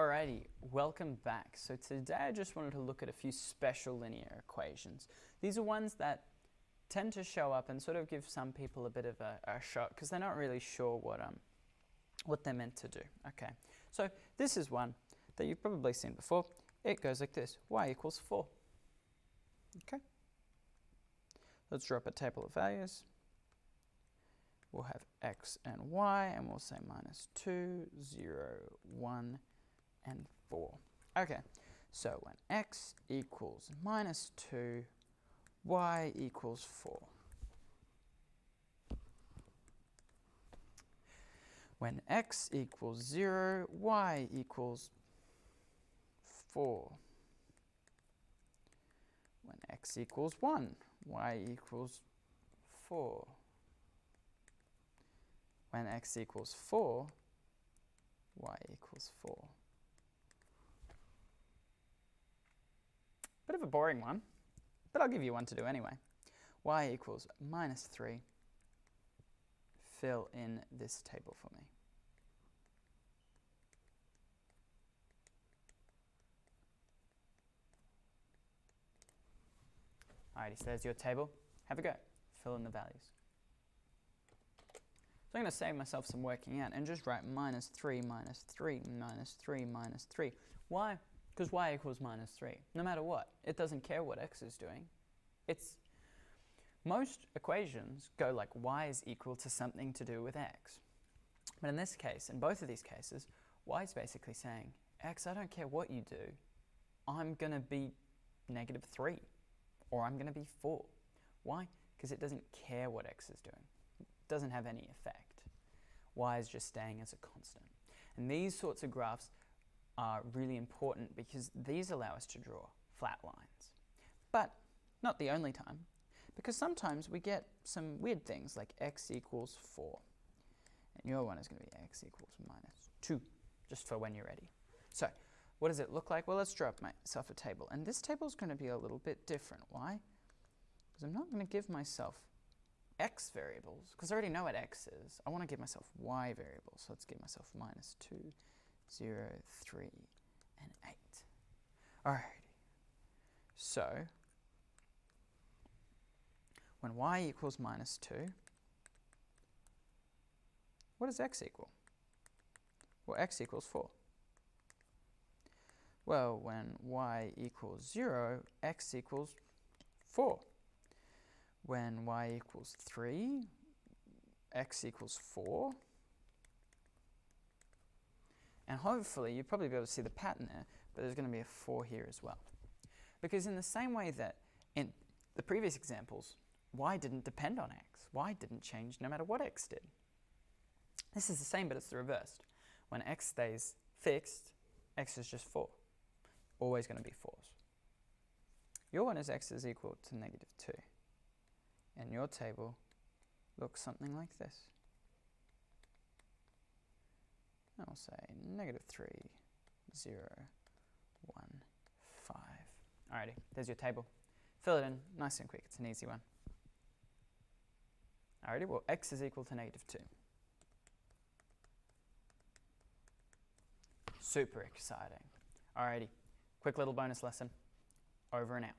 Alrighty, welcome back. So today I just wanted to look at a few special linear equations. These are ones that tend to show up and sort of give some people a bit of a shock because they're not really sure what they're meant to do. Okay, so this is one that you've probably seen before. It goes like this: y equals 4. Okay, let's draw up a table of values. We'll have x and y, and we'll say minus 2, 0, 1, and 4. Okay, so when x equals minus 2, y equals 4. When x equals 0, y equals 4. When x equals 1, y equals 4. When x equals 4, y equals 4. Bit of a boring one, but I'll give you one to do anyway. Y equals minus 3. Fill in this table for me. Alrighty, so there's your table. Have a go. Fill in the values. So I'm going to save myself some working out and just write minus 3, minus 3, minus 3, minus 3. Why? Because y equals minus 3. No matter what. It doesn't care what x is doing. Most equations go like y is equal to something to do with x. But in this case, in both of these cases, y is basically saying, x, I don't care what you do. I'm going to be negative 3. Or I'm going to be 4. Why? Because it doesn't care what x is doing. Doesn't have any effect. Y is just staying as a constant. And these sorts of graphs are really important because these allow us to draw flat lines. But not the only time, because sometimes we get some weird things like x equals 4. And your one is going to be x equals minus 2, just for when you're ready. So what does it look like? Well, let's draw up myself a table. And this table is going to be a little bit different. Why? Because I'm not going to give myself x variables, because I already know what x is. I want to give myself y variables. So let's give myself minus 2, 0, 3, and 8. Alrighty. So when y equals minus 2, what does x equal? Well, x equals 4. Well, when y equals 0, x equals 4. When y equals 3, x equals 4. And hopefully, you'll probably be able to see the pattern there, but there's going to be a 4 here as well. Because in the same way that in the previous examples, y didn't depend on x. Y didn't change no matter what x did. This is the same, but it's the reversed. When x stays fixed, x is just 4. Always going to be 4s. Your one is x is equal to negative 2. And your table looks something like this. I'll say negative 3, 0, 1, 5. Alrighty, there's your table. Fill it in nice and quick. It's an easy one. Alrighty, well, x is equal to negative 2. Super exciting. Alrighty, quick little bonus lesson. Over and out.